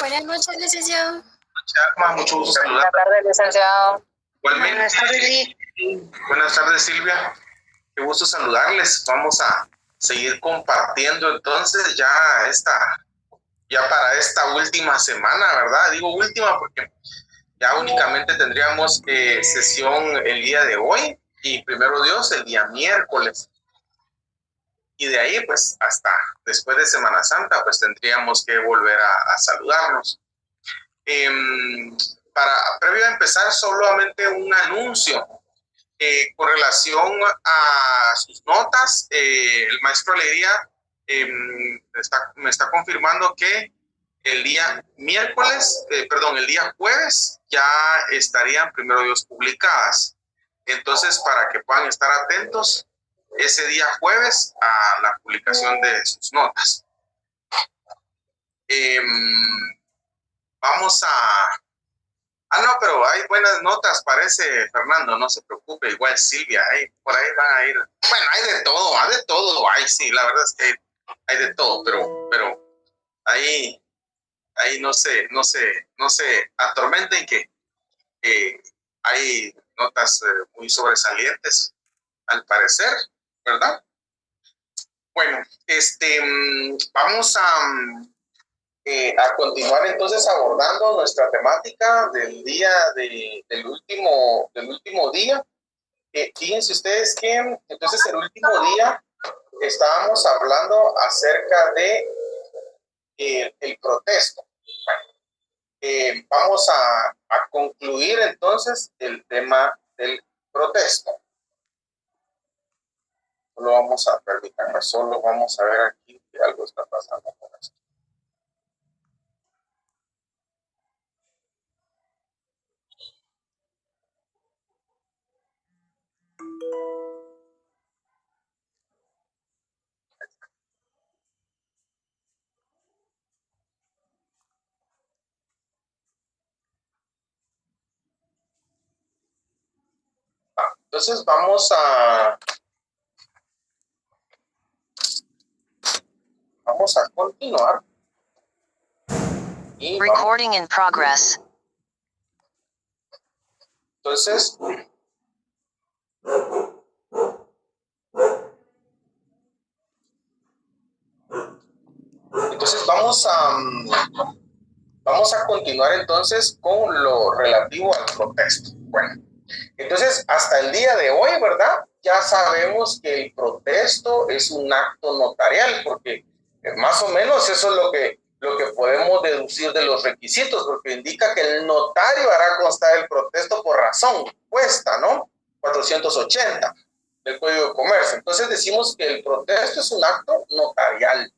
Buenas noches, licenciado. Alma, mucho gusto saludar. Buenas tardes, licenciado. Igualmente. Buenas tardes. Buenas tardes, Silvia. Qué gusto saludarles. Vamos a seguir compartiendo entonces ya para esta última semana, ¿verdad? Digo última porque ya únicamente tendríamos sesión el día de hoy y primero Dios el día miércoles. Y de ahí, pues, hasta después de Semana Santa, pues tendríamos que volver a saludarnos. Previo a empezar, solamente un anuncio con relación a sus notas. El maestro Alegría me está confirmando que el día el día jueves ya estarían primero Dios publicadas. Entonces, para que puedan estar atentos ese día jueves a la publicación de sus notas. Vamos a... no, pero hay buenas notas, parece, Fernando, no se preocupe, igual Silvia, por ahí van a ir. Bueno, hay de todo, sí, la verdad es que hay de todo, pero ahí no se atormenten que hay notas muy sobresalientes, al parecer, ¿verdad? Bueno, vamos a continuar entonces abordando nuestra temática del día del último día. Fíjense ustedes que entonces el último día estábamos hablando acerca de el protesto. Bueno, vamos a concluir entonces el tema del protesto. Solo vamos a ver aquí que algo está pasando con esto. Entonces vamos a continuar. Recording in progress. Entonces, vamos a continuar entonces con lo relativo al protesto. Bueno, entonces hasta el día de hoy, ¿verdad? Ya sabemos que el protesto es un acto notarial, porque más o menos eso es lo que podemos deducir de los requisitos, porque indica que el notario hará constar el protesto por razón puesta, ¿no? 480 del Código de Comercio. Entonces decimos que el protesto es un acto notarial,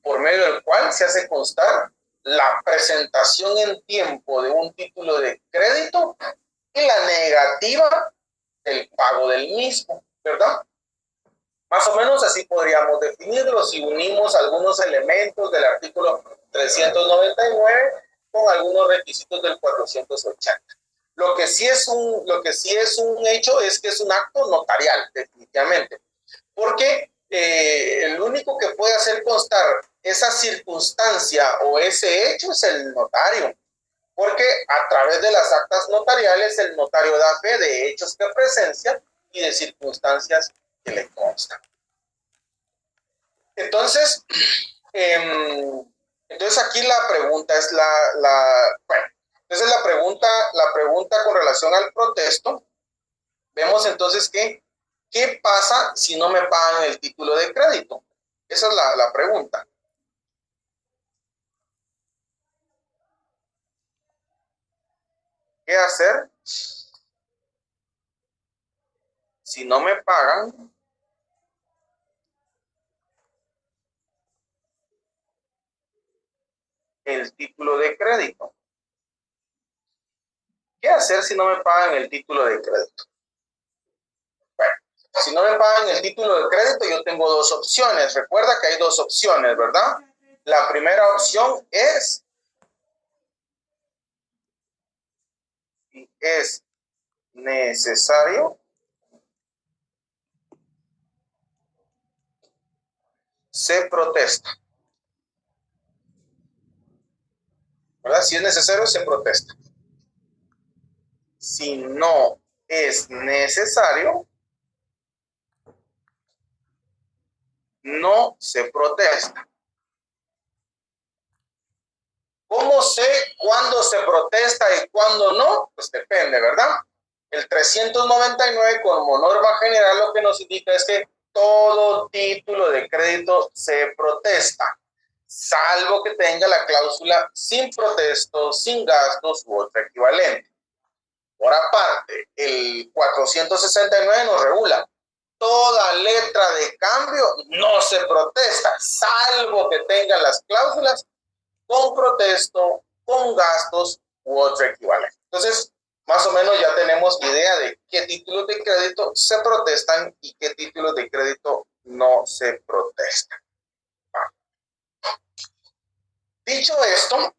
por medio del cual se hace constar la presentación en tiempo de un título de crédito y la negativa del pago del mismo, ¿verdad? Más o menos así podríamos definirlo si unimos algunos elementos del artículo 399 con algunos requisitos del 480. Lo que sí es un hecho es que es un acto notarial, definitivamente, porque el único que puede hacer constar esa circunstancia o ese hecho es el notario, porque a través de las actas notariales el notario da fe de hechos que presencia y de circunstancias que le constan. Entonces, aquí la pregunta es entonces la pregunta con relación al protesto, vemos entonces que ¿qué pasa si no me pagan el título de crédito? Esa es la pregunta. ¿Qué hacer si no me pagan el título de crédito? ¿Qué hacer si no me pagan el título de crédito? Bueno, si no me pagan el título de crédito, yo tengo dos opciones. Recuerda que hay dos opciones, ¿verdad? La primera opción es, si es necesario, se protesta. ¿verdad? Si es necesario, se protesta. Si no es necesario, no se protesta. ¿Cómo sé cuándo se protesta y cuándo no? Pues depende, ¿verdad? El 399 como norma general lo que nos indica es que todo título de crédito se protesta, salvo que tenga la cláusula sin protesto, sin gastos u otro equivalente. Por aparte, el 469 nos regula. Toda letra de cambio no se protesta, salvo que tenga las cláusulas con protesto, con gastos u otro equivalente. Entonces, más o menos ya tenemos idea de qué títulos de crédito se protestan y qué títulos de crédito no se protestan. Dicho esto,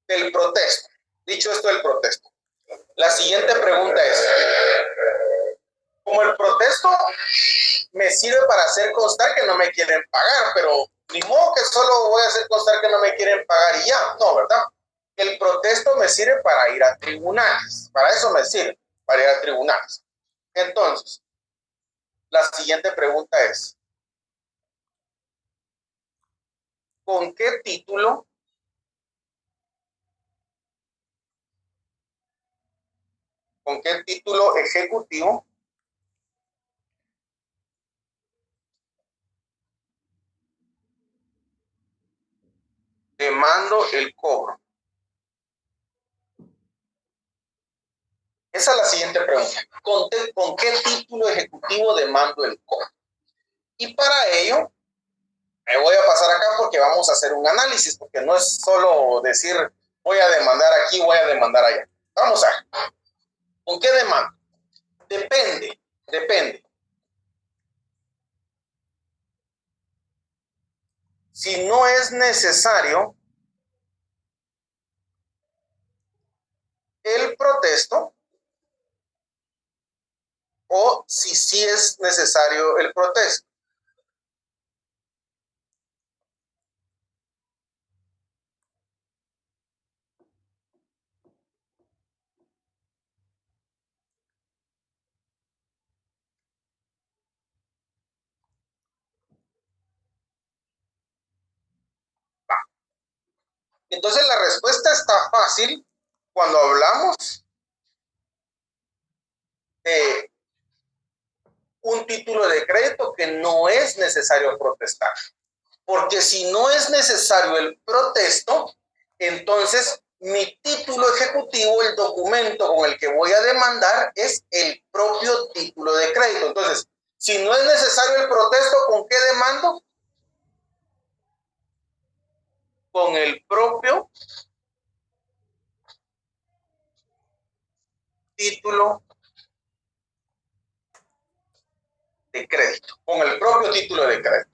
del protesto. Dicho esto del protesto. La siguiente pregunta es, como el protesto me sirve para hacer constar que no me quieren pagar, pero ni modo que solo voy a hacer constar que no me quieren pagar y ya, no, ¿verdad? El protesto me sirve para ir a tribunales, para eso me sirve, para ir a tribunales. Entonces, la siguiente pregunta es, ¿con qué título ejecutivo demando el cobro? Esa es la siguiente pregunta. ¿Con qué título ejecutivo demando el cobro? Y para ello, me voy a pasar acá porque vamos a hacer un análisis, porque no es solo decir voy a demandar aquí, voy a demandar allá. Vamos a ver. ¿Con qué demanda? Depende. Si no es necesario el protesto o si sí es necesario el protesto. Entonces la respuesta está fácil cuando hablamos de un título de crédito que no es necesario protestar. Porque si no es necesario el protesto, entonces mi título ejecutivo, el documento con el que voy a demandar, es el propio título de crédito. Entonces, si no es necesario el protesto, ¿con qué demando? Con el propio título de crédito. Con el propio título de crédito.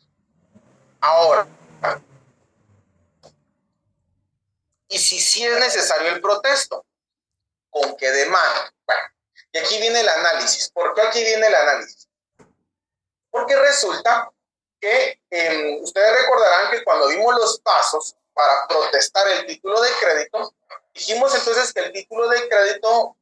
Ahora, ¿y si sí es necesario el protesto? ¿Con qué demanda? Bueno, y aquí viene el análisis. ¿Por qué aquí viene el análisis? Porque resulta que ustedes recordarán que cuando vimos los pasos para protestar el título de crédito, dijimos entonces que el título de crédito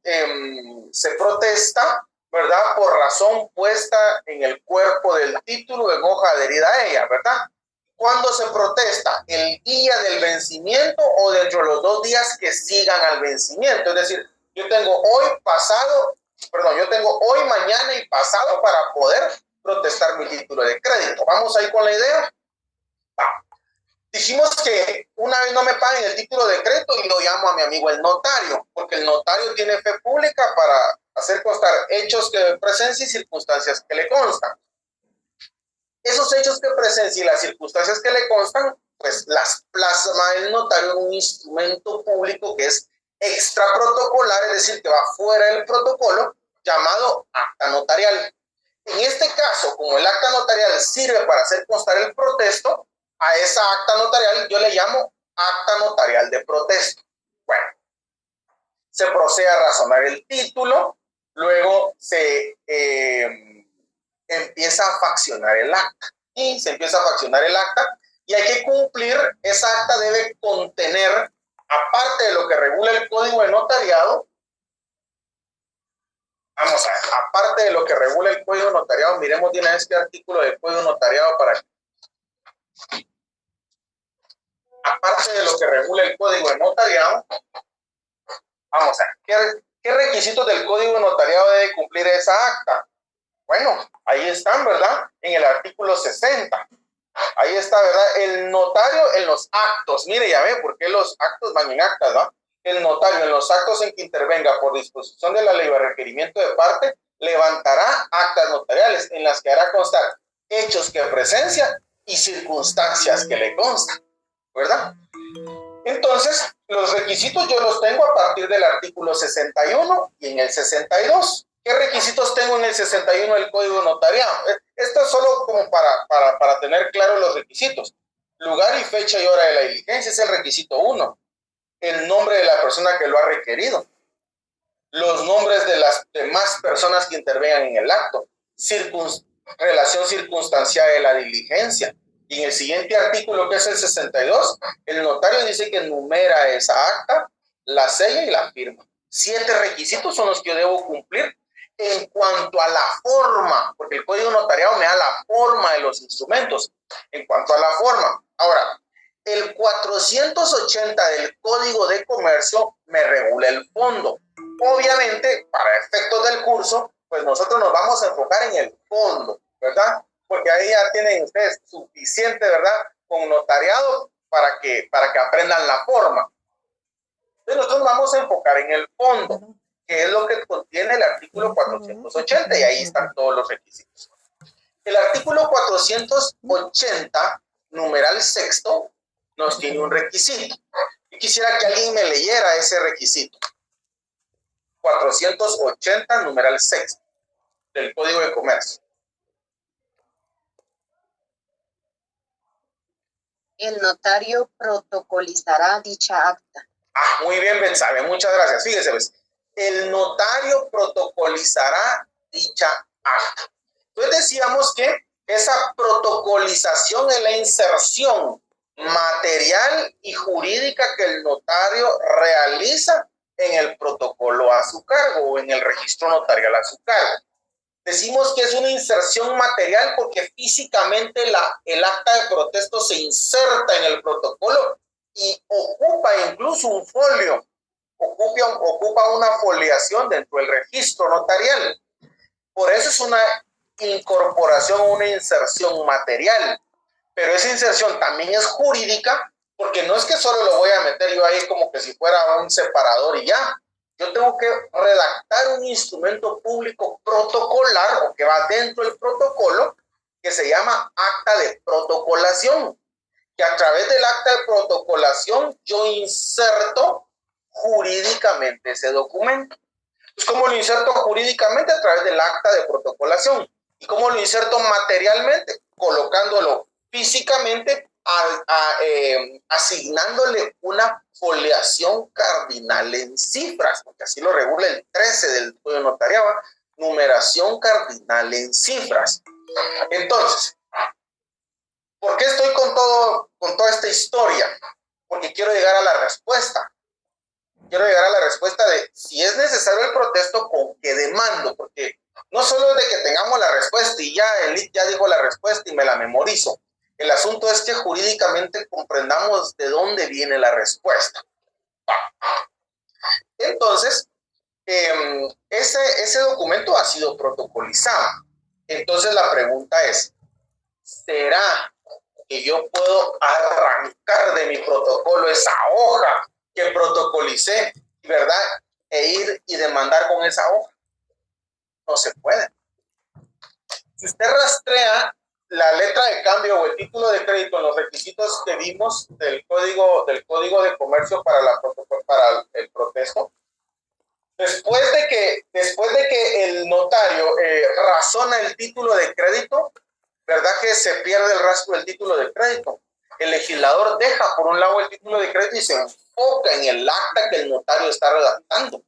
se protesta, ¿verdad? Por razón puesta en el cuerpo del título en hoja adherida a ella, ¿verdad? ¿Cuándo se protesta? ¿El día del vencimiento o dentro de los 2 días que sigan al vencimiento? Es decir, yo tengo hoy, mañana y pasado para poder protestar mi título de crédito. ¿Vamos ahí con la idea? Va. Dijimos que una vez no me paguen el título de crédito y lo llamo a mi amigo el notario, porque el notario tiene fe pública para hacer constar hechos que presencia y circunstancias que le constan. Esos hechos que presencia y las circunstancias que le constan, pues las plasma el notario en un instrumento público que es extraprotocolar, es decir, que va fuera del protocolo, llamado acta notarial. En este caso, como el acta notarial sirve para hacer constar el protesto, a esa acta notarial yo le llamo acta notarial de protesto. Bueno, se procede a razonar el título, luego se empieza a faccionar el acta. Y se empieza a faccionar el acta y hay que cumplir, esa acta debe contener, aparte de lo que regula el Código de Notariado, vamos a ver, aparte de lo que regula el Código de Notariado, miremos de una vez qué artículo del Código de Notariado para que, aparte de lo que regula el Código de Notariado, vamos a ver, ¿qué requisitos del Código de Notariado debe cumplir esa acta? Bueno, ahí están, ¿verdad? En el artículo 60. Ahí está, ¿verdad? El notario en los actos. Mire, ya ve, ¿por qué los actos van en actas, no? El notario en los actos en que intervenga por disposición de la ley o requerimiento de parte, levantará actas notariales en las que hará constar hechos que presencia y circunstancias que le constan, ¿verdad? Entonces, los requisitos yo los tengo a partir del artículo 61 y en el 62. ¿Qué requisitos tengo en el 61 del Código Notariado? Esto es solo como para tener claros los requisitos. Lugar y fecha y hora de la diligencia es el requisito 1. El nombre de la persona que lo ha requerido. Los nombres de las demás personas que intervengan en el acto. Relación circunstancial de la diligencia. Y en el siguiente artículo, que es el 62, el notario dice que enumera esa acta, la sella y la firma. 7 requisitos son los que yo debo cumplir en cuanto a la forma, porque el Código Notariado me da la forma de los instrumentos. En cuanto a la forma, ahora, el 480 del Código de Comercio me regula el fondo. Obviamente, para efectos del curso, pues nosotros nos vamos a enfocar en el fondo, ¿verdad? Porque ahí ya tienen ustedes suficiente, ¿verdad? Con notariado para que aprendan la forma. Entonces nosotros vamos a enfocar en el fondo, que es lo que contiene el artículo 480, y ahí están todos los requisitos. El artículo 480, numeral sexto, nos tiene un requisito. Yo quisiera que alguien me leyera ese requisito. 480, numeral sexto, del Código de Comercio. El notario protocolizará dicha acta. Muy bien, Betsabe, muchas gracias. Fíjese, pues, el notario protocolizará dicha acta. Entonces decíamos que esa protocolización es la inserción material y jurídica que el notario realiza en el protocolo a su cargo o en el registro notarial a su cargo. Decimos que es una inserción material porque físicamente el acta de protesto se inserta en el protocolo y ocupa incluso un folio, ocupa una foliación dentro del registro notarial. Por eso es una incorporación, una inserción material. Pero esa inserción también es jurídica porque no es que solo lo voy a meter yo ahí como que si fuera un separador y ya. Yo tengo que redactar un instrumento público protocolar o que va dentro del protocolo que se llama acta de protocolación, que a través del acta de protocolación yo inserto jurídicamente ese documento. Pues, ¿cómo lo inserto jurídicamente? A través del acta de protocolación. ¿Y cómo lo inserto materialmente? Colocándolo físicamente, asignándole una foliación cardinal en cifras, porque así lo regula el 13 del Código Notariado, numeración cardinal en cifras. Entonces, ¿por qué estoy con toda esta historia? Porque quiero llegar a la respuesta. Quiero llegar a la respuesta de si es necesario el protesto, ¿con qué demando? Porque no solo es de que tengamos la respuesta y ya el IT ya dijo la respuesta y me la memorizo. El asunto es que jurídicamente comprendamos de dónde viene la respuesta. Entonces, ese documento ha sido protocolizado. Entonces la pregunta es, ¿será que yo puedo arrancar de mi protocolo esa hoja que protocolicé, ¿verdad? E ir y demandar con esa hoja? No se puede. Si usted rastrea la letra de cambio o el título de crédito en los requisitos que vimos del código de comercio para el protesto, después de que el notario razona el título de crédito, ¿verdad que se pierde el rastro del título de crédito? El legislador deja por un lado el título de crédito y se enfoca en el acta que el notario está redactando.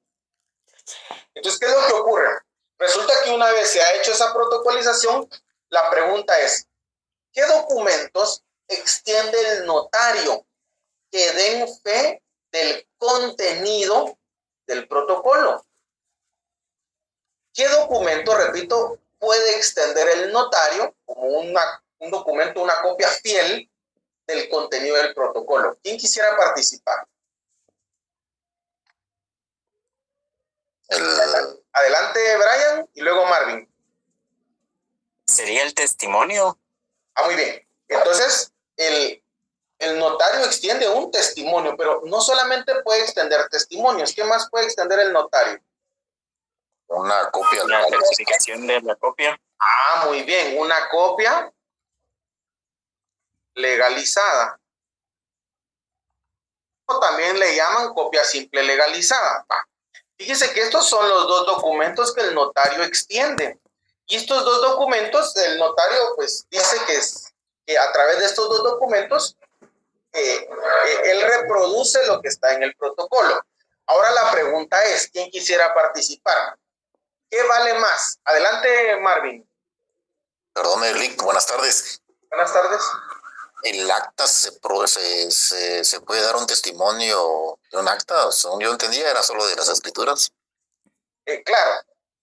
Entonces, ¿qué es lo que ocurre? Resulta que una vez se ha hecho esa protocolización, la pregunta es, ¿qué documentos extiende el notario que den fe del contenido del protocolo? ¿Qué documento, repito, puede extender el notario como un documento, una copia fiel del contenido del protocolo? ¿Quién quisiera participar? Adelante, Brian, y luego Marvin. ¿Sería el testimonio? Muy bien. Entonces, el notario extiende un testimonio, pero no solamente puede extender testimonios. ¿Qué más puede extender el notario? Una copia. La certificación de la copia. Muy bien. Una copia legalizada. O también le llaman copia simple legalizada. Fíjese que estos son los dos documentos que el notario extiende. Y estos dos documentos, el notario pues dice que a través de estos dos documentos él reproduce lo que está en el protocolo. Ahora la pregunta es, ¿quién quisiera participar? ¿Qué vale más? Adelante, Marvin. Perdón, Eric, buenas tardes. Buenas tardes. ¿El acta se puede dar un testimonio de un acta? Según yo entendía, era solo de las escrituras.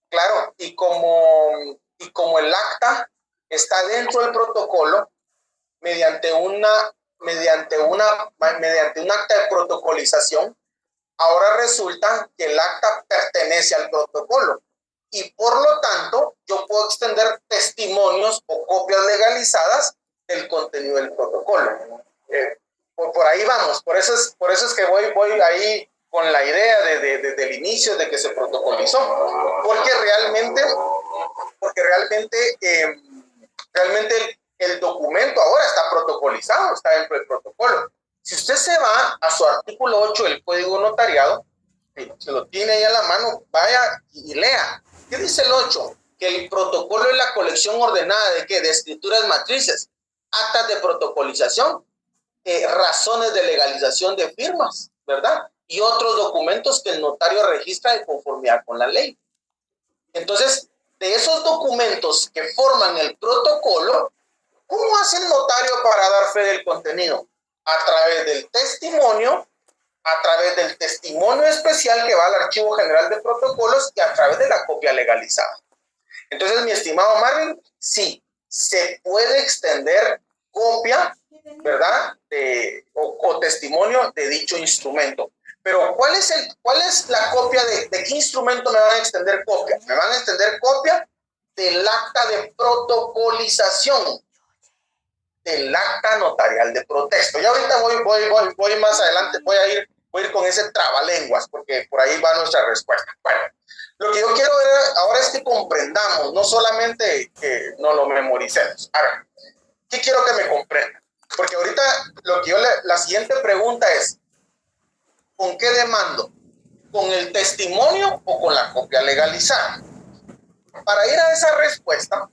Claro. Y como el acta está dentro del protocolo, mediante un acta de protocolización, ahora resulta que el acta pertenece al protocolo y por lo tanto yo puedo extender testimonios o copias legalizadas del contenido del protocolo. Por ahí vamos, por eso es que voy ahí con la idea desde el inicio de que se protocolizó, porque realmente el documento ahora está protocolizado, está dentro del protocolo. Si usted se va a su artículo 8 del Código Notariado, se lo tiene ahí a la mano, vaya y lea. ¿Qué dice el 8? Que el protocolo es la colección ordenada ¿de qué? De escrituras matrices, actas de protocolización, razones de legalización de firmas, ¿verdad? Y otros documentos que el notario registra de conformidad con la ley. Entonces, de esos documentos que forman el protocolo, ¿cómo hace el notario para dar fe del contenido? A través del testimonio, a través del testimonio especial que va al Archivo General de Protocolos y a través de la copia legalizada. Entonces, mi estimado Marvin, sí, se puede extender copia, ¿verdad? O testimonio de dicho instrumento. Pero, ¿cuál es la copia de qué instrumento me van a extender copia? Me van a extender copia del acta de protocolización, del acta notarial de protesto. Ya ahorita voy más adelante, voy a ir con ese trabalenguas, porque por ahí va nuestra respuesta. Bueno, lo que yo quiero ver ahora es que comprendamos, no solamente que no lo memoricemos. A ver, ¿qué quiero que me comprendan? Porque ahorita la siguiente pregunta es, ¿con qué demando? ¿Con el testimonio o con la copia legalizada? Para ir a esa respuesta,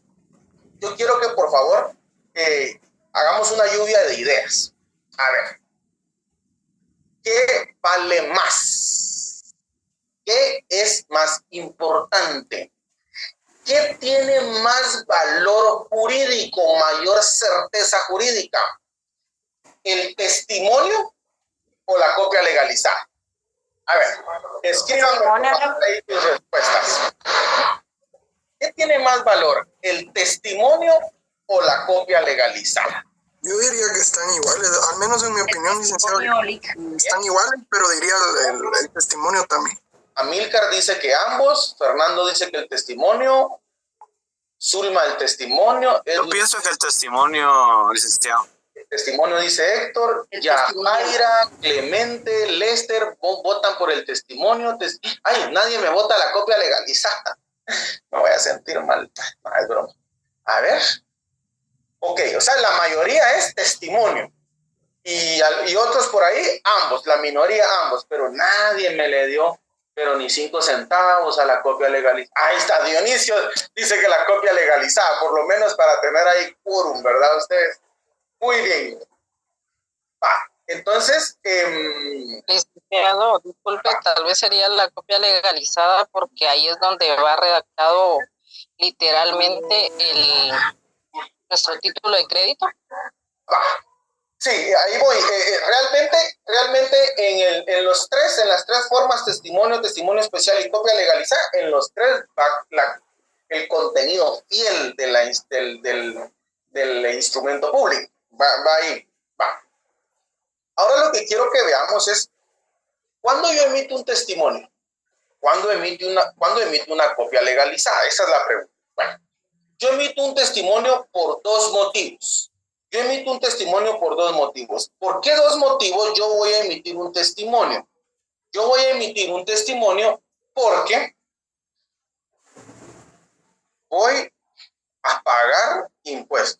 yo quiero que por favor hagamos una lluvia de ideas. A ver, ¿qué vale más? ¿Qué es más importante? ¿Qué tiene más valor jurídico, mayor certeza jurídica? ¿El testimonio o la copia legalizada? A ver, escríbanme ahí tus respuestas. ¿Qué tiene más valor, el testimonio o la copia legalizada? Yo diría que están iguales, al menos en mi opinión, licenciado, están iguales, pero diría el testimonio también. Amílcar dice que ambos, Fernando dice que el testimonio, Zulma el testimonio. Yo pienso que el testimonio, licenciado. El testimonio dice Héctor, Yajaira, Clemente, Lester, votan por el testimonio. Ay, nadie me vota la copia legalizada. Me voy a sentir mal. No, es broma. A ver. Ok, o sea, la mayoría es testimonio. Y otros por ahí, ambos, la minoría ambos, pero nadie me le dio, pero ni 5 centavos a la copia legalizada. Ahí está, Dionisio dice que la copia legalizada, por lo menos para tener ahí quórum, ¿verdad ustedes? Muy bien. Entonces, Licenciado, disculpe, tal vez sería la copia legalizada porque ahí es donde va redactado literalmente nuestro título de crédito. sí, ahí voy. Realmente en las tres formas, testimonio, testimonio especial y copia legalizada, en los tres va el contenido fiel del instrumento público. Va ahí, va. Ahora lo que quiero que veamos es, ¿cuándo yo emito un testimonio? ¿Cuándo emito una copia legalizada? Esa es la pregunta. Bueno, yo emito un testimonio por dos motivos. ¿Por qué dos motivos yo voy a emitir un testimonio? Yo voy a emitir un testimonio porque voy a pagar impuestos.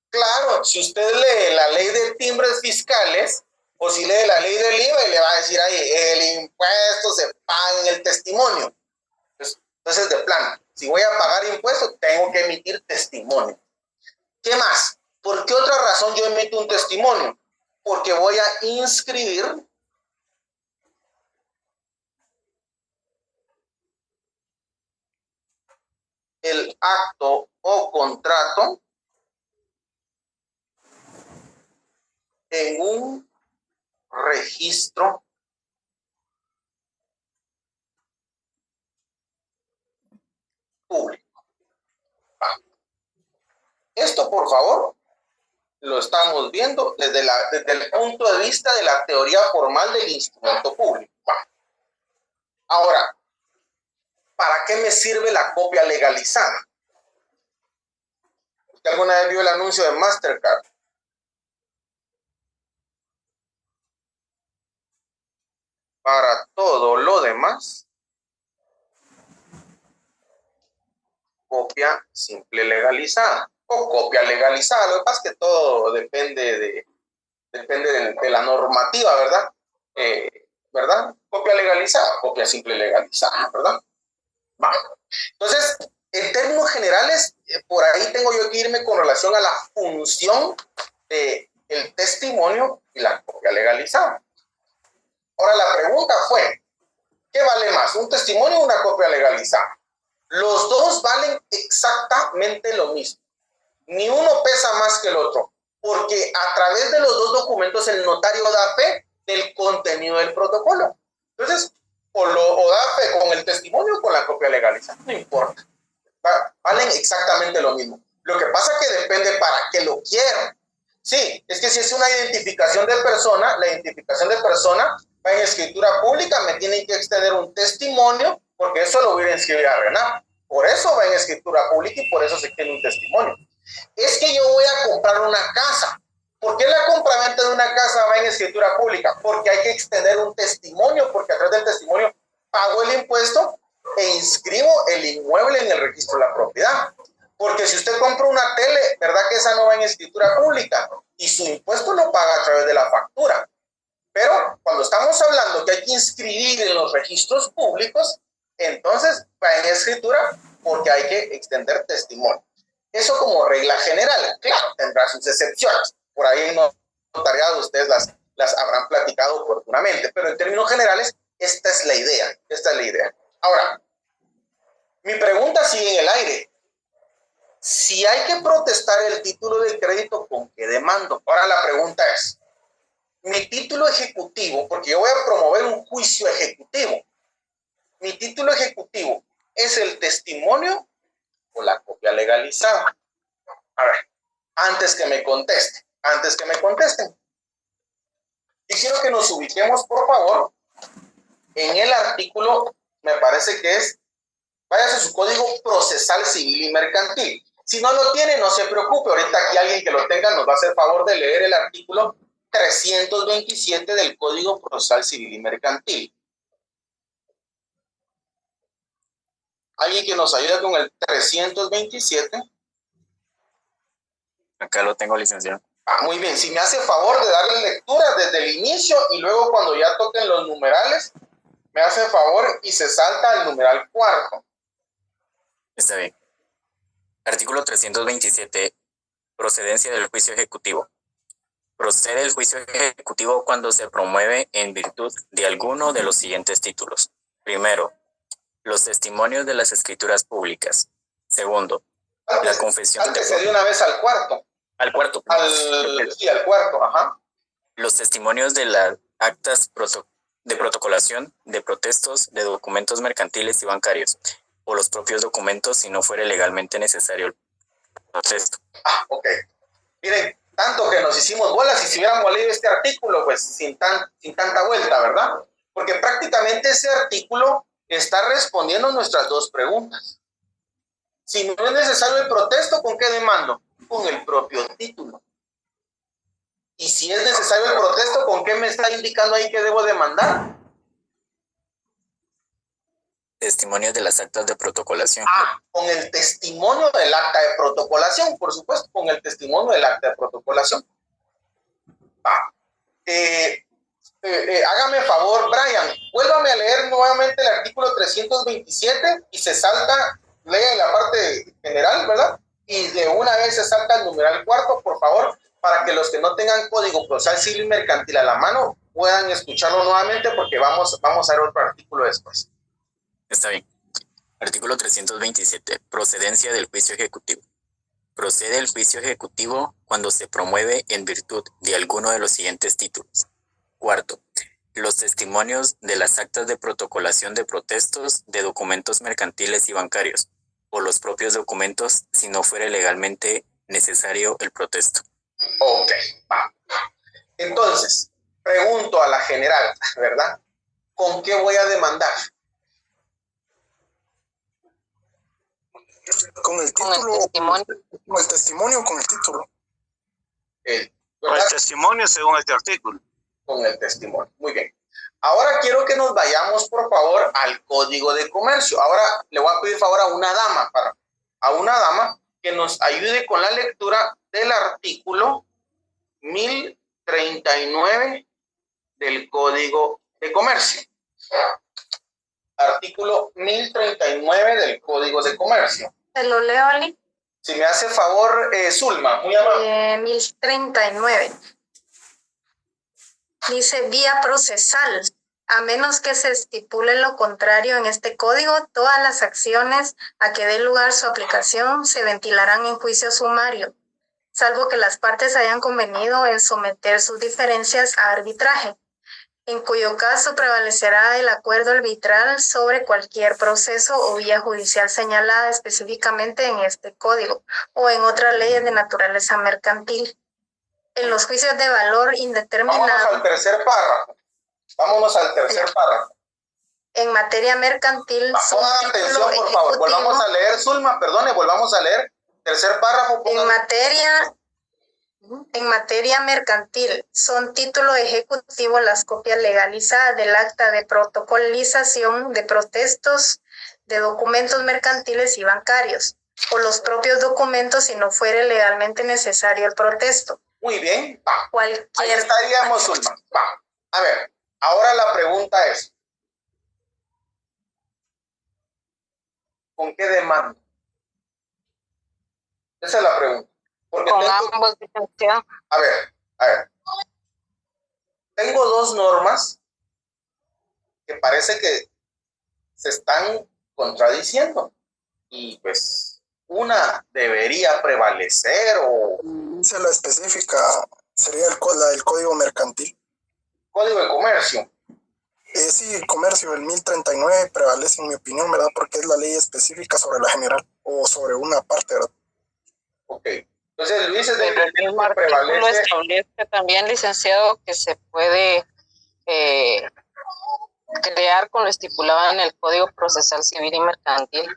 Claro, si usted lee la ley de timbres fiscales o si lee la ley del IVA, le va a decir ahí, el impuesto se paga en el testimonio. Entonces, de plano, si voy a pagar impuestos, tengo que emitir testimonio. ¿Qué más? ¿Por qué otra razón yo emito un testimonio? Porque voy a inscribir el acto o contrato en un registro público. Esto, por favor, lo estamos viendo desde el punto de vista de la teoría formal del instrumento público. Ahora, ¿para qué me sirve la copia legalizada? ¿Usted alguna vez vio el anuncio de Mastercard? Para todo lo demás, copia simple legalizada o copia legalizada. Lo que pasa es que todo depende de la normativa, ¿verdad? ¿Verdad? Copia legalizada, copia simple legalizada, ¿verdad? Vale. Entonces, en términos generales, por ahí tengo yo que irme con relación a la función del testimonio y la copia legalizada. Ahora, la pregunta fue, ¿qué vale más, un testimonio o una copia legalizada? Los dos valen exactamente lo mismo. Ni uno pesa más que el otro, porque a través de los dos documentos el notario da fe del contenido del protocolo. Entonces, o da fe con el testimonio o con la copia legalizada, no importa. Valen exactamente lo mismo. Lo que pasa es que depende para qué lo quieran. Sí, es que si es una identificación de persona, la identificación de persona va en escritura pública, me tienen que extender un testimonio, porque eso lo voy a inscribir a RENAP. Por eso va en escritura pública y por eso se tiene un testimonio. Es que yo voy a comprar una casa. ¿Por qué la compraventa de una casa va en escritura pública? Porque hay que extender un testimonio, porque a través del testimonio pago el impuesto e inscribo el inmueble en el registro de la propiedad. Porque si usted compra una tele, ¿verdad que esa no va en escritura pública? Y su impuesto lo paga a través de la factura. Pero cuando estamos hablando que hay que inscribir en los registros públicos, entonces va en escritura porque hay que extender testimonio. Eso como regla general. Claro, tendrá sus excepciones. Por ahí en notariado ustedes las habrán platicado oportunamente. Pero en términos generales, esta es la idea. Ahora, mi pregunta sigue en el aire. Si hay que protestar el título de crédito, ¿con qué demando? Ahora la pregunta es, mi título ejecutivo, porque yo voy a promover un juicio ejecutivo, mi título ejecutivo es el testimonio o la copia legalizada. A ver, antes que me contesten. Y quiero que nos ubiquemos, por favor, en el artículo, me parece que es, váyase a su código procesal civil y mercantil. Si no lo tiene, no se preocupe. Ahorita aquí alguien que lo tenga nos va a hacer favor de leer el artículo 327 del Código Procesal Civil y Mercantil. ¿Alguien que nos ayude con el 327? Acá lo tengo, licenciado. Muy bien, si me hace favor de darle lectura desde el inicio y luego cuando ya toquen los numerales, me hace favor y se salta al numeral cuarto. Está bien. Artículo 327. Procedencia del juicio ejecutivo. Procede el juicio ejecutivo cuando se promueve en virtud de alguno de los siguientes títulos. Primero, los testimonios de las escrituras públicas. Segundo, la confesión. Sáltese de una vez al cuarto. Al cuarto. Sí, al cuarto, ajá. Los testimonios de las actas de protocolación, de protestos, de documentos mercantiles y bancarios, o los propios documentos si no fuere legalmente necesario el protesto. Ok. Miren, tanto que nos hicimos bolas y si hubiéramos leído este artículo, pues sin tanta vuelta, ¿verdad? Porque prácticamente ese artículo está respondiendo nuestras dos preguntas. Si no es necesario el protesto, ¿con qué demando? Con el propio título. Y si es necesario el protesto, ¿con qué me está indicando ahí que debo demandar? Testimonios de las actas de protocolación. Con el testimonio del acta de protocolación, por supuesto, con el testimonio del acta de protocolación. Hágame favor, Brian, vuélvame a leer nuevamente el artículo 327 y se salta, lea la parte general, ¿verdad? Y de una vez se salta el numeral cuarto, por favor, para que los que no tengan código procesal civil y mercantil a la mano puedan escucharlo nuevamente porque vamos a ver otro artículo después. Está bien. Artículo 327. Procedencia del juicio ejecutivo. Procede el juicio ejecutivo cuando se promueve en virtud de alguno de los siguientes títulos. Cuarto, los testimonios de las actas de protocolación de protestos, de documentos mercantiles y bancarios, o los propios documentos si no fuere legalmente necesario el protesto. Ok, va. Entonces, pregunto a la general, ¿verdad? ¿Con qué voy a demandar? Con el título, con el testimonio, con el título. Con el testimonio según este artículo. Con el testimonio, muy bien. Ahora quiero que nos vayamos, por favor, al Código de Comercio. Ahora le voy a pedir favor a una dama que nos ayude con la lectura del artículo 1039 del Código de Comercio. Artículo 1039 del Código de Comercio. ¿Te lo leo, Ali? Si me hace favor, Zulma, muy amable. 1039. Dice vía procesal. A menos que se estipule lo contrario en este código, todas las acciones a que dé lugar su aplicación se ventilarán en juicio sumario, salvo que las partes hayan convenido en someter sus diferencias a arbitraje, en cuyo caso prevalecerá el acuerdo arbitral sobre cualquier proceso o vía judicial señalada específicamente en este código o en otras leyes de naturaleza mercantil. En los juicios de valor indeterminado. Vámonos al tercer párrafo. En materia mercantil. Pongan atención, por favor. Volvamos a leer, Zulma, perdone, volvamos a leer. Tercer párrafo. En materia mercantil, son título ejecutivo las copias legalizadas del acta de protocolización de protestos, de documentos mercantiles y bancarios, o los propios documentos si no fuere legalmente necesario el protesto. Muy bien, va. Ahí estaríamos, Zulma. Va. A ver, ahora la pregunta es, ¿con qué demando? Esa es la pregunta. Porque con ambos, licenciado. A ver. Tengo dos normas que parece que se están contradiciendo. Y pues una debería prevalecer o... Dice la específica, sería la del Código Mercantil. Código de Comercio. Sí, el comercio, el 1039 prevalece en mi opinión, ¿verdad? Porque es la ley específica sobre la general o sobre una parte, ¿verdad? Ok. Entonces, Luis, es de el mismo artículo establece también, licenciado, que se puede crear con lo estipulado en el Código Procesal Civil y Mercantil.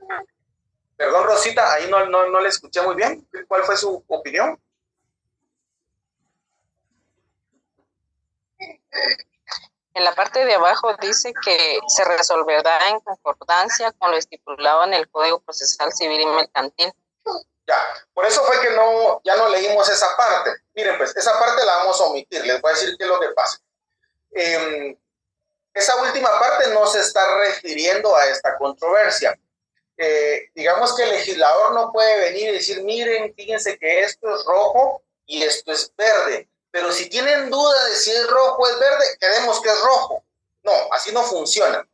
Perdón, Rosita, ahí no le escuché muy bien. ¿Cuál fue su opinión? En la parte de abajo dice que se resolverá en concordancia con lo estipulado en el Código Procesal Civil y Mercantil. Ya, por eso fue que ya no leímos esa parte. Miren, pues, esa parte la vamos a omitir. Les voy a decir qué es lo que pasa. Esa última parte no se está refiriendo a esta controversia. digamos que el legislador no puede venir y decir, miren, fíjense que esto es rojo y esto es verde, pero si tienen duda de si es rojo o es verde, queremos que es rojo. No, así no funciona.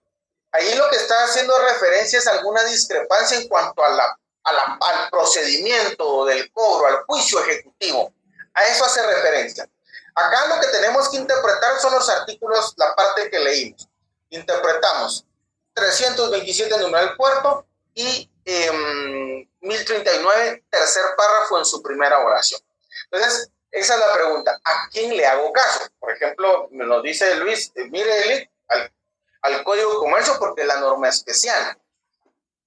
Ahí lo que está haciendo referencia es alguna discrepancia en cuanto al procedimiento del cobro, al juicio ejecutivo. A eso hace referencia. Acá lo que tenemos que interpretar son los artículos, la parte que leímos. Interpretamos 327 numeral cuarto y 1039 tercer párrafo en su primera oración. Entonces, esa es la pregunta. ¿A quién le hago caso? Por ejemplo, me lo dice Luis, mire, Eli, al Código de Comercio porque es la norma especial.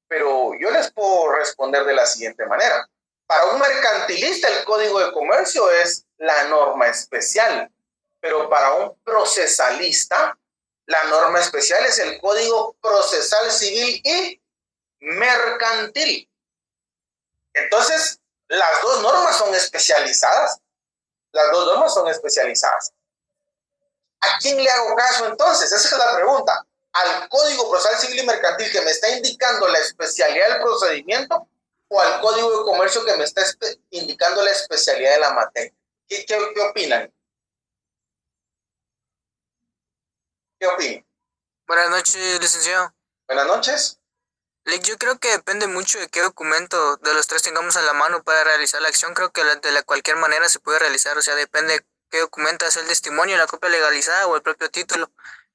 Pero yo les puedo responder de la siguiente manera. Para un mercantilista el Código de Comercio es la norma especial, pero para un procesalista la norma especial es el Código Procesal Civil y Mercantil. Entonces, las dos normas son especializadas. Las dos normas son especializadas. ¿A quién le hago caso entonces? Esa es la pregunta. ¿Al Código Procesal Civil y Mercantil que me está indicando la especialidad del procedimiento o al Código de Comercio que me está indicando la especialidad de la materia? ¿Qué opinan? ¿Qué opinan? Buenas noches, licenciado. Buenas noches. Yo creo que depende mucho de qué documento de los tres tengamos a la mano para realizar la acción. Creo que cualquier manera se puede realizar, o sea, depende de qué documento es el testimonio, la copia legalizada o el propio título.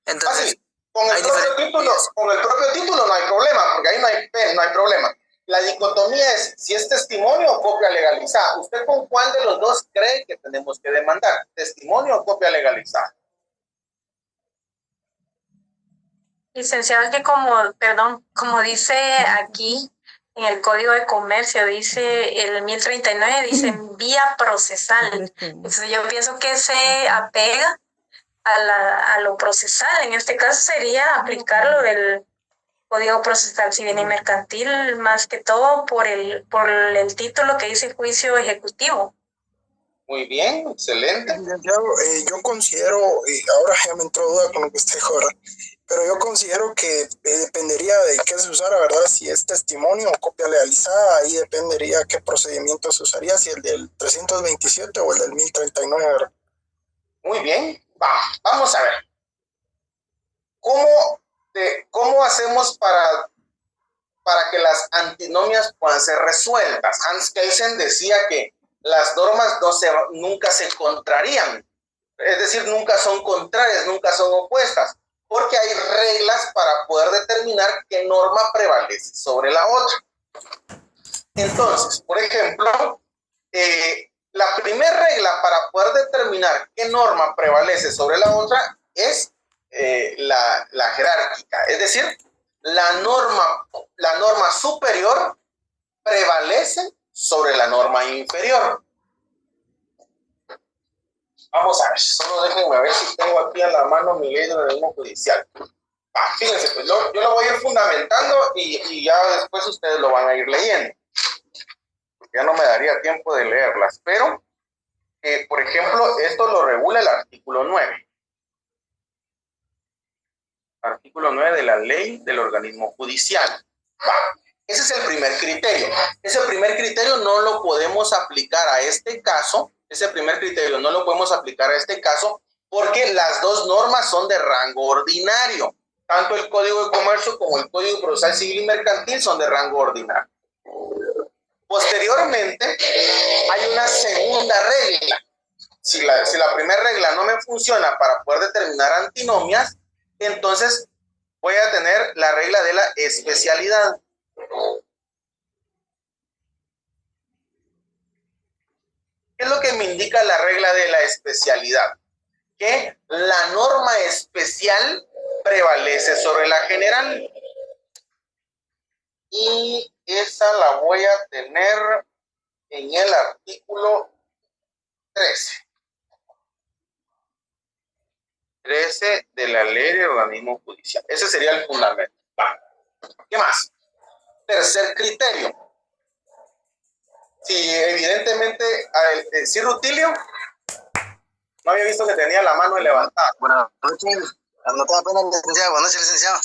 Entonces, sí. Con el propio título no hay problema, porque ahí no hay problema. La dicotomía es si es testimonio o copia legalizada. ¿Usted con cuál de los dos cree que tenemos que demandar? ¿Testimonio o copia legalizada? Licenciado, es que como dice aquí en el Código de Comercio, dice el 1039, dice vía procesal. Entonces yo pienso que se apega a lo procesal. En este caso sería aplicarlo del Código Procesal Civil y Mercantil, más que todo por el título que dice juicio ejecutivo. Muy bien, excelente. Yo considero, ahora ya me entró duda con lo que usted dijo, ¿verdad? Pero yo considero que dependería de qué se usara, ¿verdad? Si es testimonio o copia legalizada, ahí dependería qué procedimiento se usaría, si el del 327 o el del 1039, ¿verdad? Muy bien, vamos a ver. ¿Cómo hacemos para que las antinomias puedan ser resueltas? Hans Kelsen decía que las normas nunca se contrarían, es decir, nunca son contrarias, nunca son opuestas, porque hay reglas para poder determinar qué norma prevalece sobre la otra. Entonces, por ejemplo, la primera regla para poder determinar qué norma prevalece sobre la otra es la jerárquica, es decir, la norma superior prevalece sobre la norma inferior. Vamos a ver, solo déjenme ver si tengo aquí a la mano mi ley de organismo judicial. Fíjense, pues yo lo voy a ir fundamentando y ya después ustedes lo van a ir leyendo. Ya no me daría tiempo de leerlas, pero, por ejemplo, esto lo regula el artículo 9. Artículo 9 de la ley del organismo judicial. Ese es el primer criterio. Ese primer criterio no lo podemos aplicar a este caso. Porque las dos normas son de rango ordinario. Tanto el Código de Comercio como el Código Procesal Civil y Mercantil son de rango ordinario. Posteriormente, hay una segunda regla. Si la primera regla no me funciona para poder determinar antinomias, entonces voy a tener la regla de la especialidad. ¿Qué es lo que me indica la regla de la especialidad? Que la norma especial prevalece sobre la general. Y esa la voy a tener en el artículo 13. 13 de la ley de organismo judicial. Ese sería el fundamento. ¿Qué más? Tercer criterio. Si evidentemente, ¿sí, Rutilio? No había visto que tenía la mano levantada. Buenas noches. No tengo pena, licenciado. Buenas noches, licenciado.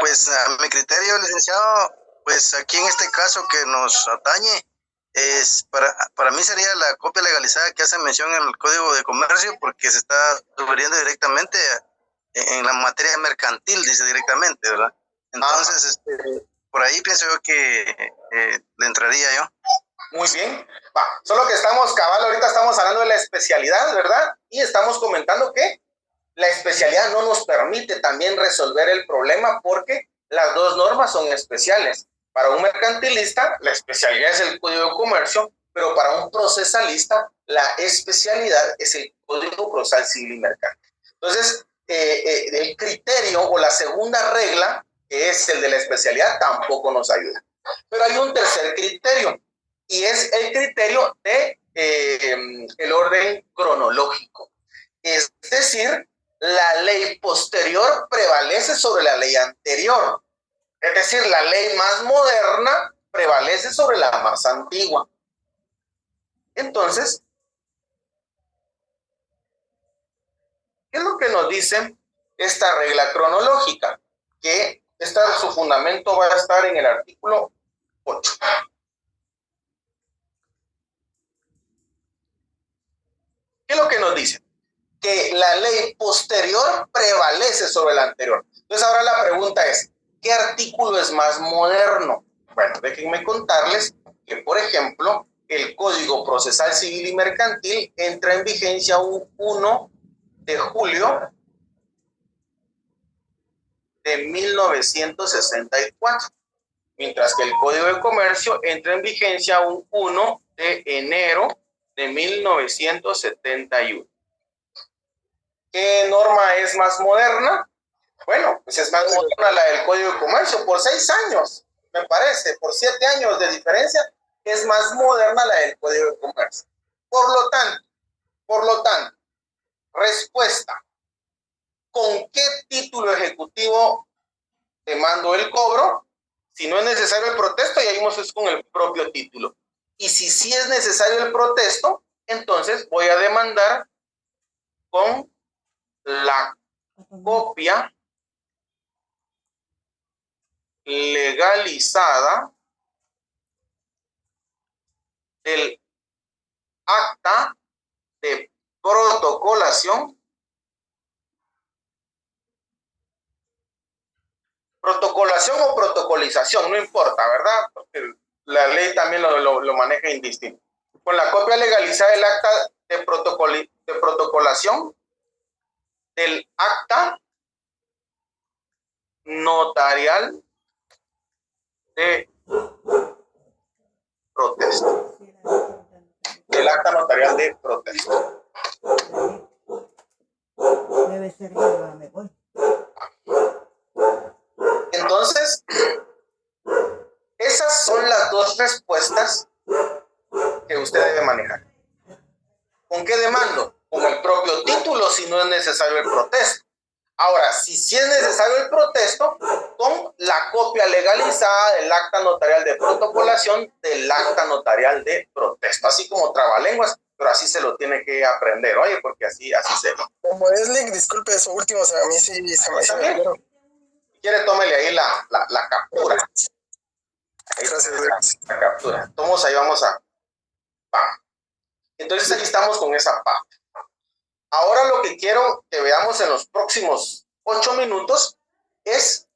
Pues a mi criterio, licenciado, pues aquí en este caso que nos atañe, para mí sería la copia legalizada que hace mención en el Código de Comercio, porque se está refiriendo directamente en la materia mercantil, dice directamente, ¿verdad? Entonces, por ahí pienso yo que le entraría yo. Muy bien. Solo que ahorita estamos hablando de la especialidad, ¿verdad? Y estamos comentando que la especialidad no nos permite también resolver el problema porque las dos normas son especiales. Para un mercantilista, la especialidad es el Código de Comercio, pero para un procesalista, la especialidad es el Código Procesal Civil y Mercantil. Entonces, el criterio o la segunda regla, que es el de la especialidad, tampoco nos ayuda. Pero hay un tercer criterio, y es el criterio de el orden cronológico. Es decir, la ley posterior prevalece sobre la ley anterior. Es decir, la ley más moderna prevalece sobre la más antigua. Entonces, ¿qué es lo que nos dice esta regla cronológica? Que su fundamento va a estar en el artículo 8. ¿Qué es lo que nos dice? Que la ley posterior prevalece sobre la anterior. Entonces ahora la pregunta es, ¿qué artículo es más moderno? Bueno, déjenme contarles que, por ejemplo, el Código Procesal Civil y Mercantil entra en vigencia un 1 de julio de 1964, mientras que el Código de Comercio entra en vigencia un 1 de enero de 1971. ¿Qué norma es más moderna? Bueno, pues es más moderna la del Código de Comercio por 6 años, me parece, por 7 años de diferencia, es más moderna la del Código de Comercio. Por lo tanto, respuesta, ¿con qué título ejecutivo demando el cobro? Si no es necesario el protesto, ya vimos es con el propio título. Y si sí es necesario el protesto, entonces voy a demandar con la copia legalizada del acta de protocolación. Protocolación o protocolización, no importa, ¿verdad? Porque la ley también lo maneja indistinto. Con la copia legalizada del acta de protocolación del acta notarial de protesta. El acta notarial de protesta. Debe ser yo, me voy. Entonces, esas son las dos respuestas que usted debe manejar. ¿Con qué demando? Con el propio título si no es necesario el protesto. Ahora, si sí es necesario el protesto, con la copia legalizada del acta notarial de protocolación del acta notarial de protesto. Así como trabalenguas, pero así se lo tiene que aprender, oye, porque así se ve. Como es, Lick, disculpe eso último, a mí sí se me hizo bien. Si quiere, tómele ahí la captura. Ahí gracias. la captura. Tomos, ahí vamos a... Entonces aquí estamos con esa parte. Ahora lo que quiero que veamos en los próximos 8 minutos es,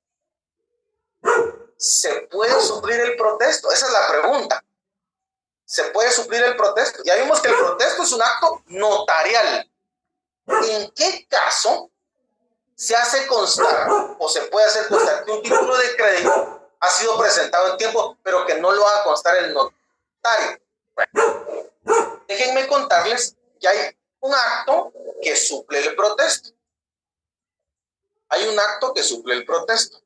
¿se puede suplir el protesto? Esa es la pregunta. ¿Se puede suplir el protesto? Ya vimos que el protesto es un acto notarial. ¿En qué caso se hace constar o se puede hacer constar que un título de crédito ha sido presentado en tiempo, pero que no lo haga constar el notario? Bueno, déjenme contarles que hay un acto que suple el protesto. Hay un acto que suple el protesto.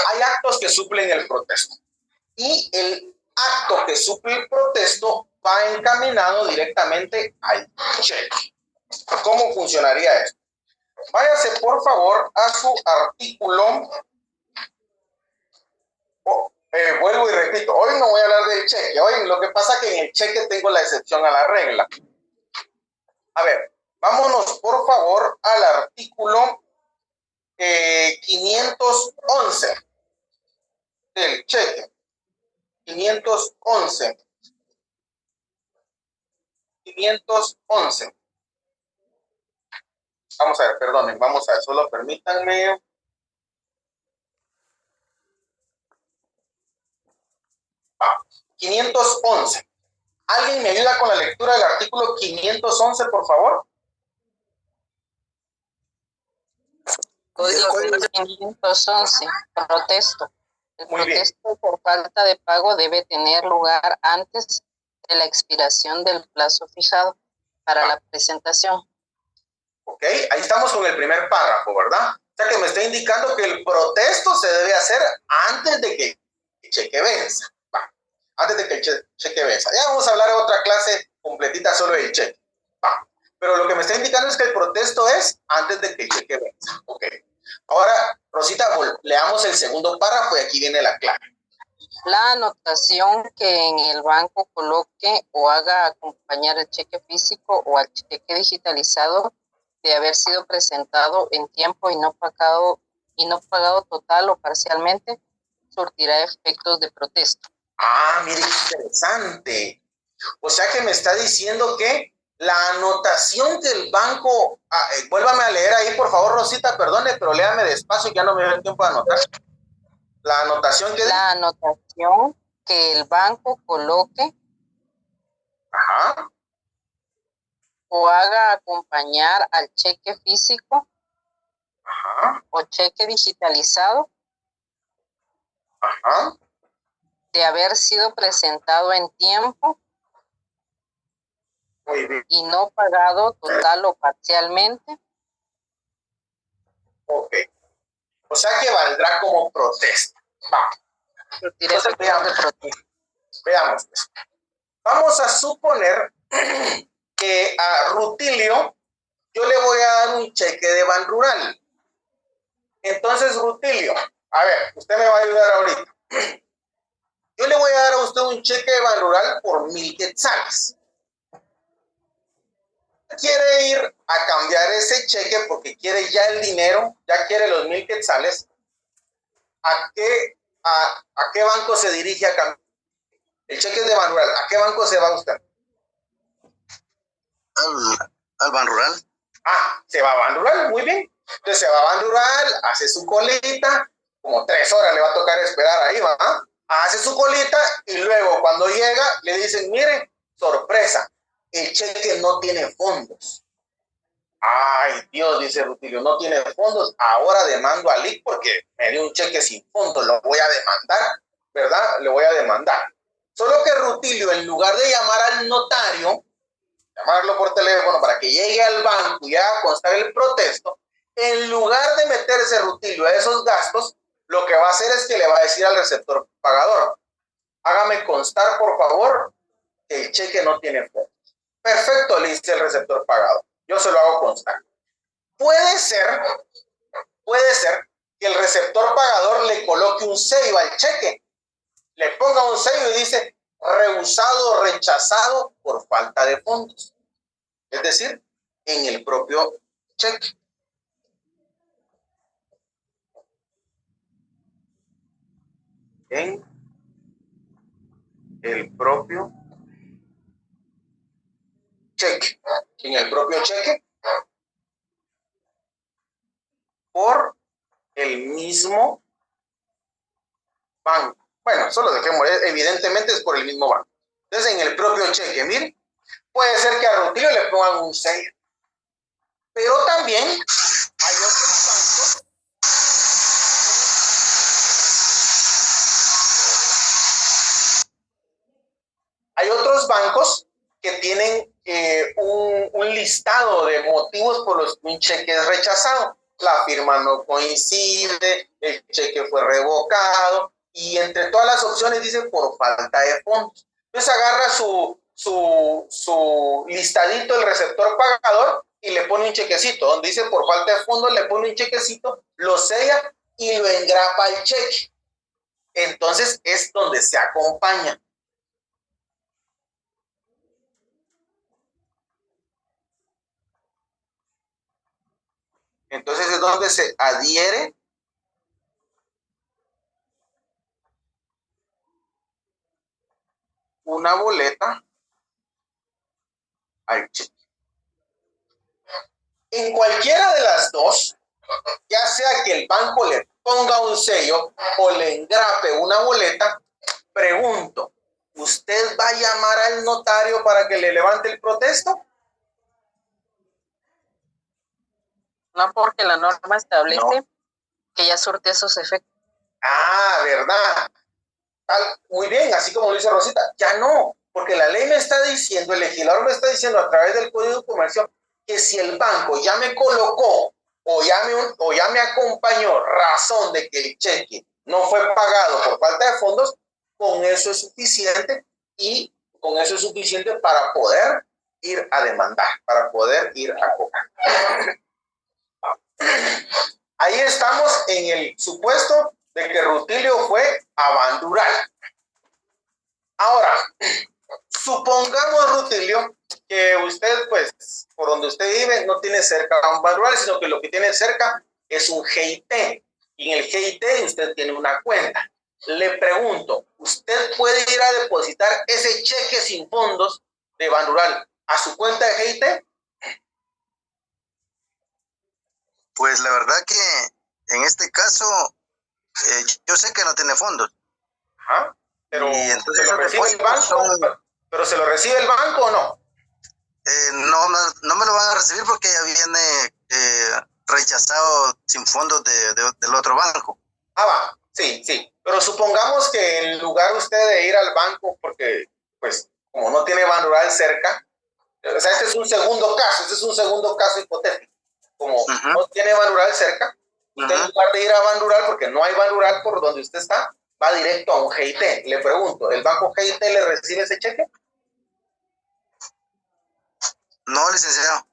Hay actos que suplen el protesto. Y el acto que suple el protesto va encaminado directamente al cheque. ¿Cómo funcionaría esto? Váyase por favor a su artículo. Vuelvo y repito, hoy no voy a hablar del cheque. Oye, lo que pasa es que en el cheque tengo la excepción a la regla. A ver, vámonos por favor al artículo 511 del cheque. 511. Vamos a ver, perdonen, vamos a ver, solo permítanme. Va, 511. ¿Alguien me ayuda con la lectura del artículo 511, por favor? Código 511, protesto. El Muy bien. protesto por falta de pago debe tener lugar antes de la expiración del plazo fijado para la presentación. Ok, ahí estamos con el primer párrafo, ¿verdad? O sea que me está indicando que el protesto se debe hacer antes de que el cheque venza. Va, antes de que el cheque venza. Ya vamos a hablar de otra clase completita solo del cheque. Va, pero lo que me está indicando es que el protesto es antes de que el cheque venza. Ok. Ahora, Rosita, leamos el segundo párrafo y aquí viene la clave. La anotación que en el banco coloque o haga acompañar el cheque físico o al cheque digitalizado de haber sido presentado en tiempo y no pagado total o parcialmente, surtirá efectos de protesta. Ah, mire, qué interesante. O sea que me está diciendo que la anotación que el banco... vuélvame a leer ahí, por favor, Rosita, perdone, pero léame despacio, ya no me dio el tiempo de anotar. La anotación que... La anotación que el banco coloque Ajá. o haga acompañar al cheque físico Ajá. o cheque digitalizado Ajá. de haber sido presentado en tiempo Muy bien. y no pagado total o parcialmente. Ok. O sea que valdrá como protesta. Va. Entonces, veamos. Vamos a suponer que a Rutilio yo le voy a dar un cheque de Ban Rural. Entonces, Rutilio, a ver, usted me va a ayudar ahorita. Yo le voy a dar a usted un cheque de Ban Rural por 1,000 quetzales. Quiere ir a cambiar ese cheque porque quiere ya el dinero, ya quiere los 1,000 quetzales. ¿A qué banco se dirige a cambiar? El cheque es de Ban Rural. ¿A qué banco se va usted? Al Ban Rural. Ah, se va a Ban Rural, muy bien. Entonces se va a Ban Rural, hace su colita, como 3 horas le va a tocar esperar ahí, ¿va? Hace su colita y luego cuando llega le dicen, mire, sorpresa, el cheque no tiene fondos. Ay, Dios, dice Rutilio, no tiene fondos. Ahora demando a LIC porque me dio un cheque sin fondos, lo voy a demandar, ¿verdad? Le voy a demandar. Solo que Rutilio, en lugar de llamar al notario, llamarlo por teléfono para que llegue al banco y haga constar el protesto, en lugar de meterse Rutilio a esos gastos, lo que va a hacer es que le va a decir al receptor pagador, hágame constar, por favor, que el cheque no tiene fondos. Perfecto, le dice el receptor pagador. Yo se lo hago constar. Puede ser que el receptor pagador le coloque un sello al cheque, le ponga un sello y dice rehusado o rechazado por falta de fondos. Es decir, en el propio cheque. En el propio cheque. En el propio cheque. Por el mismo banco. Bueno, solo dejemos, evidentemente es por el mismo banco. Entonces, en el propio cheque, miren, puede ser que a Rutilio le pongan un sello. Pero también hay otros bancos. Hay otros bancos que tienen un listado de motivos por los que un cheque es rechazado. La firma no coincide, el cheque fue revocado y entre todas las opciones dice por falta de fondos. Entonces agarra su listadito el receptor pagador y le pone un chequecito. Donde dice por falta de fondos le pone un chequecito, lo sella y lo engrapa el cheque. Entonces es donde se acompaña. Entonces es donde se adhiere una boleta al cheque. En cualquiera de las dos, ya sea que el banco le ponga un sello o le engrape una boleta, pregunto, ¿usted va a llamar al notario para que le levante el protesto? No, porque la norma establece que ya surte esos efectos. Ah, ¿verdad? Muy bien, así como lo dice Rosita, ya no, porque la ley me está diciendo, el legislador me está diciendo a través del Código de Comercio que si el banco ya me colocó o ya me acompañó razón de que el cheque no fue pagado por falta de fondos, con eso es suficiente y con eso es suficiente para poder ir a demandar, para poder ir a cobrar. Ahí estamos en el supuesto de que Rutilio fue a Bandural. Ahora, supongamos, Rutilio, que usted, pues, por donde usted vive, no tiene cerca un Bandural, sino que lo que tiene cerca es un GIT. Y en el GIT usted tiene una cuenta. Le pregunto, ¿usted puede ir a depositar ese cheque sin fondos de Bandural a su cuenta de GIT? Pues la verdad que en este caso, yo sé que no tiene fondos. Ajá. Pero y entonces ¿se lo recibe el banco? ¿Pero se lo recibe el banco o no? No me lo van a recibir porque ya viene rechazado sin fondos del otro banco. Ah, va, sí. Pero supongamos que en lugar usted de ir al banco, porque, pues, como no tiene Bandural cerca, o sea, este es un segundo caso hipotético. Como no tiene Bandural cerca, usted en lugar de ir a Bandural, porque no hay Bandural por donde usted está, va directo a un GIT. Le pregunto, ¿el banco GIT le recibe ese cheque? No, licenciado.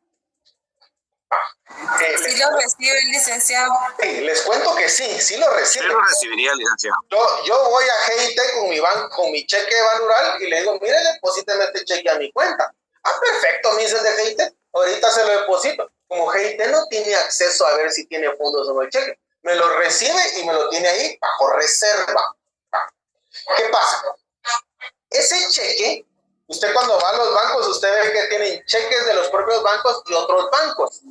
Sí lo recibe el licenciado. Sí, les cuento que sí lo recibe. Sí lo recibiría, licenciado. Yo voy a GIT con mi banco, con mi cheque de Bandural y le digo, mire, deposíteme este cheque a mi cuenta. Ah, perfecto, me dice el de GIT, ahorita se lo deposito. Como GIT no tiene acceso a ver si tiene fondos o no el cheque, me lo recibe y me lo tiene ahí bajo reserva. ¿Qué pasa? Ese cheque, usted cuando va a los bancos, usted ve que tienen cheques de los propios bancos y otros bancos.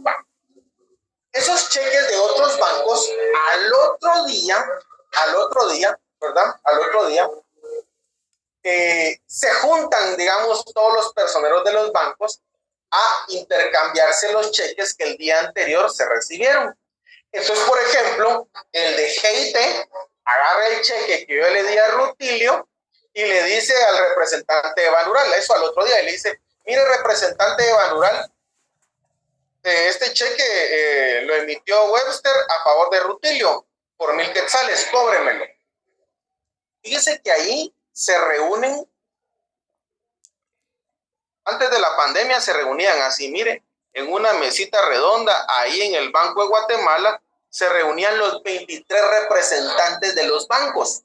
Esos cheques de otros bancos, al otro día, ¿verdad? Se juntan, digamos, todos los personeros de los bancos a intercambiarse los cheques que el día anterior se recibieron. Entonces, por ejemplo, el de GIT agarra el cheque que yo le di a Rutilio y le dice al representante de Bandural, eso al otro día, y le dice, mire, representante de Bandural, este cheque lo emitió Webster a favor de Rutilio por 1,000 quetzales, cóbremelo. Fíjese que ahí se reúnen, antes de la pandemia se reunían así, mire, en una mesita redonda, ahí en el Banco de Guatemala, se reunían los 23 representantes de los bancos.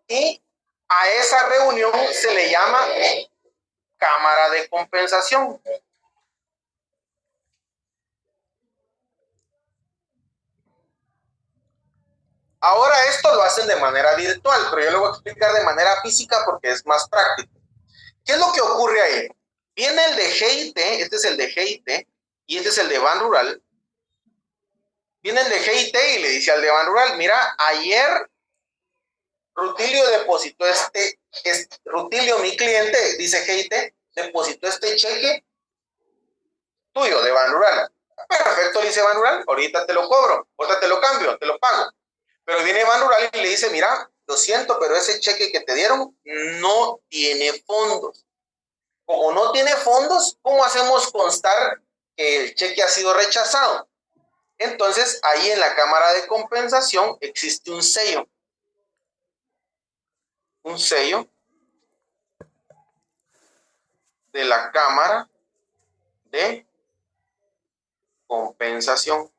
Y a esa reunión se le llama Cámara de Compensación. Ahora esto lo hacen de manera virtual, pero yo lo voy a explicar de manera física porque es más práctico. ¿Qué es lo que ocurre ahí? Viene el de GIT, este es el de GIT, y este es el de Bandural. Viene el de GIT y le dice al de Bandural, mira, ayer Rutilio depositó Rutilio, mi cliente, dice GIT, depositó este cheque tuyo de Bandural. Perfecto, le dice Bandural, ahorita te lo cobro, ahorita te lo cambio, te lo pago. Pero viene Bandural y le dice, mira, lo siento, pero ese cheque que te dieron no tiene fondos. Como no tiene fondos, ¿cómo hacemos constar que el cheque ha sido rechazado? Entonces, ahí en la Cámara de Compensación existe un sello. Un sello de la Cámara de Compensación.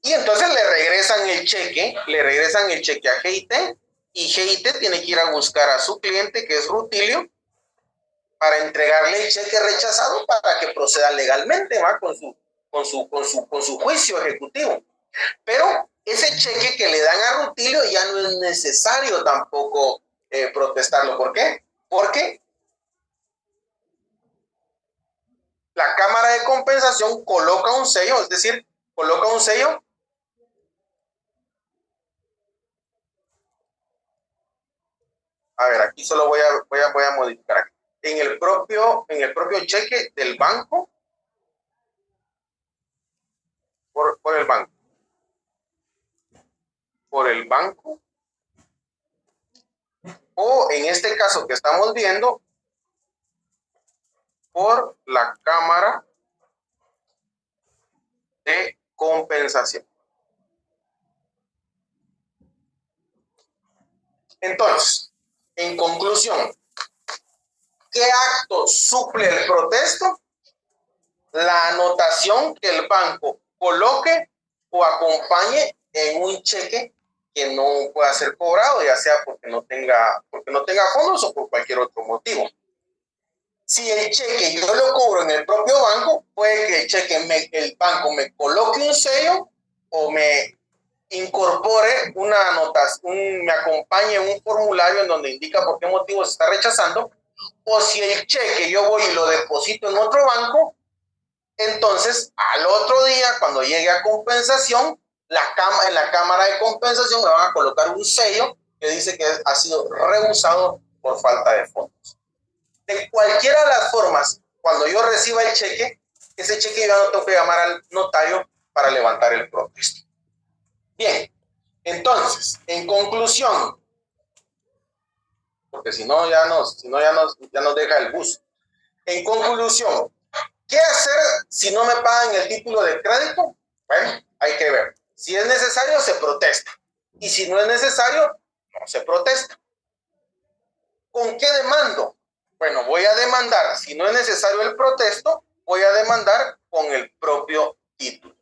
Y entonces le regresan el cheque a GIT, y GIT tiene que ir a buscar a su cliente, que es Rutilio, para entregarle el cheque rechazado para que proceda legalmente, ¿va? Con su juicio ejecutivo. Pero ese cheque que le dan a Rutilio ya no es necesario tampoco protestarlo. ¿Por qué? Porque la Cámara de Compensación coloca un sello, es decir, coloca un sello a ver, aquí solo voy a modificar aquí. En el propio cheque del banco por el banco o en este caso que estamos viendo por la Cámara de Compensación. Entonces, en conclusión, ¿qué acto suple el protesto? La anotación que el banco coloque o acompañe en un cheque que no pueda ser cobrado, ya sea porque no tenga fondos o por cualquier otro motivo. Si el cheque yo lo cobro en el propio banco, puede que el banco me coloque un sello o me incorpore una anotación, me acompañe en un formulario en donde indica por qué motivo se está rechazando, o si el cheque yo voy y lo deposito en otro banco, entonces al otro día cuando llegue a compensación, en la Cámara de Compensación me van a colocar un sello que dice que ha sido rehusado por falta de fondos. De cualquiera de las formas, cuando yo reciba el cheque, ese cheque yo no tengo que llamar al notario para levantar el protesto. Bien, entonces, en conclusión, porque si no ya nos deja el bus. En conclusión, ¿qué hacer si no me pagan el título de crédito? Bueno, hay que ver. Si es necesario, se protesta. Y si no es necesario, no se protesta. ¿Con qué demando? Bueno, voy a demandar, si no es necesario el protesto, voy a demandar con el propio título.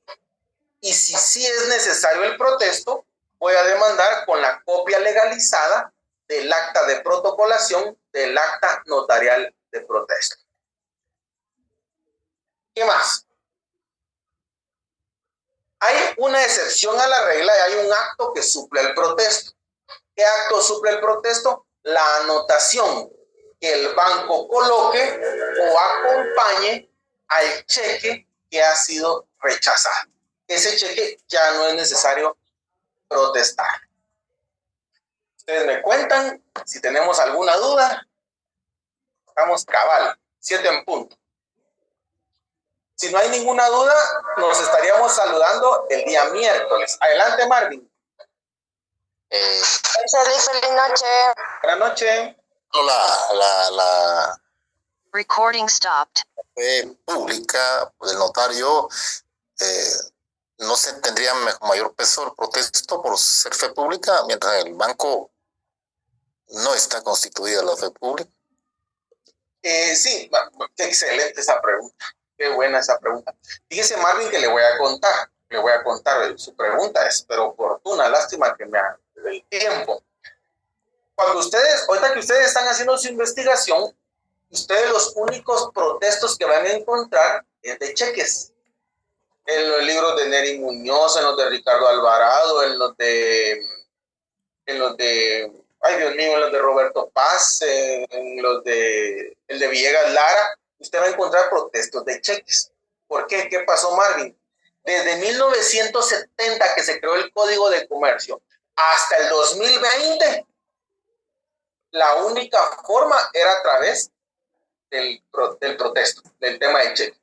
Y si sí es necesario el protesto, voy a demandar con la copia legalizada del acta de protocolación del acta notarial de protesta. ¿Qué más? Hay una excepción a la regla y hay un acto que suple el protesto. ¿Qué acto suple el protesto? La anotación que el banco coloque o acompañe al cheque que ha sido rechazado. Ese cheque ya no es necesario protestar. Ustedes me cuentan si tenemos alguna duda. Estamos cabal, 7 en punto. Si no hay ninguna duda, nos estaríamos saludando el día miércoles. Adelante, Marvin. Feliz noche. Buenas noches. La Recording stopped. fe pública del notario, no se tendría mayor peso el protesto por ser fe pública, mientras el banco no está constituida la fe pública. Sí, qué excelente esa pregunta. Qué buena esa pregunta. Fíjese, Marvin, que le voy a contar su pregunta, es pero oportuna, lástima que me ha el tiempo. Ahorita que ustedes están haciendo su investigación, ustedes los únicos protestos que van a encontrar es de cheques. En los libros de Neri Muñoz, en los de Ricardo Alvarado, en los de ay Dios mío, en los de Roberto Paz, en los de el de Villegas Lara, usted va a encontrar protestos de cheques. ¿Por qué? ¿Qué pasó, Marvin? Desde 1970 que se creó el Código de Comercio hasta el 2020, la única forma era a través del protesto, del tema de cheque.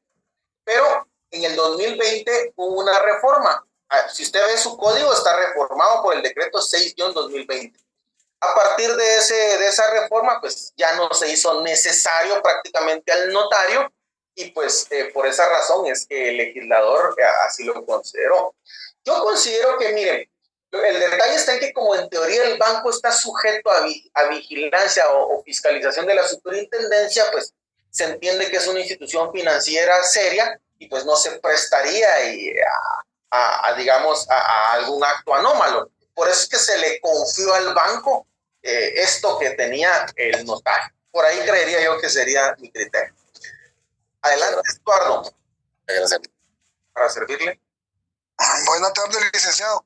Pero en el 2020 hubo una reforma. Si usted ve su código, está reformado por el decreto 6-2020. A partir de esa reforma, pues ya no se hizo necesario prácticamente al notario y pues por esa razón es que el legislador así lo consideró. Yo considero que, miren, el detalle está en que como en teoría el banco está sujeto a vigilancia o fiscalización de la superintendencia, pues se entiende que es una institución financiera seria y pues no se prestaría a algún acto anómalo. Por eso es que se le confió al banco esto que tenía el notario. Por ahí creería yo que sería mi criterio. Adelante, Eduardo. Gracias. Para servirle. Buenas tardes, licenciado.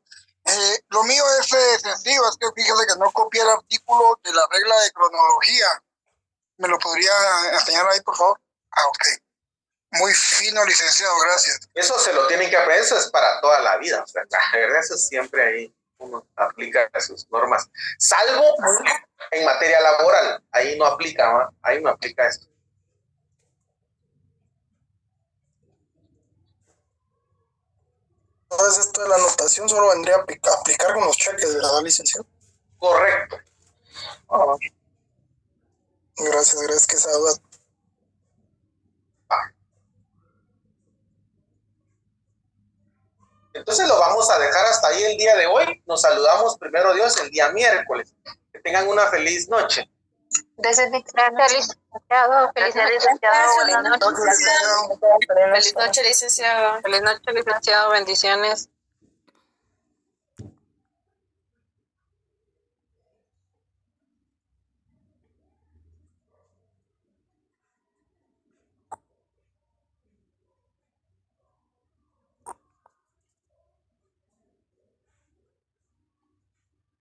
Lo mío es sencillo, es que fíjese que no copié el artículo de la regla de cronología. ¿Me lo podría enseñar ahí, por favor? Ok. Muy fino, licenciado, gracias. Eso se lo tienen que aprender, eso es para toda la vida. O sea, la verdad, eso siempre ahí uno aplica sus normas. Salvo en materia laboral, ahí no aplica, ¿va? Ahí no aplica esto. Entonces, esto de la anotación solo vendría a aplicar con los cheques, ¿verdad, licenciado? Correcto. Gracias, que esa duda. Entonces lo vamos a dejar hasta ahí el día de hoy. Nos saludamos primero Dios el día miércoles. Que tengan una feliz noche. Gracias, licenciado. Feliz noche, licenciado. Feliz noche, licenciado. Feliz noche, licenciado. Bendiciones.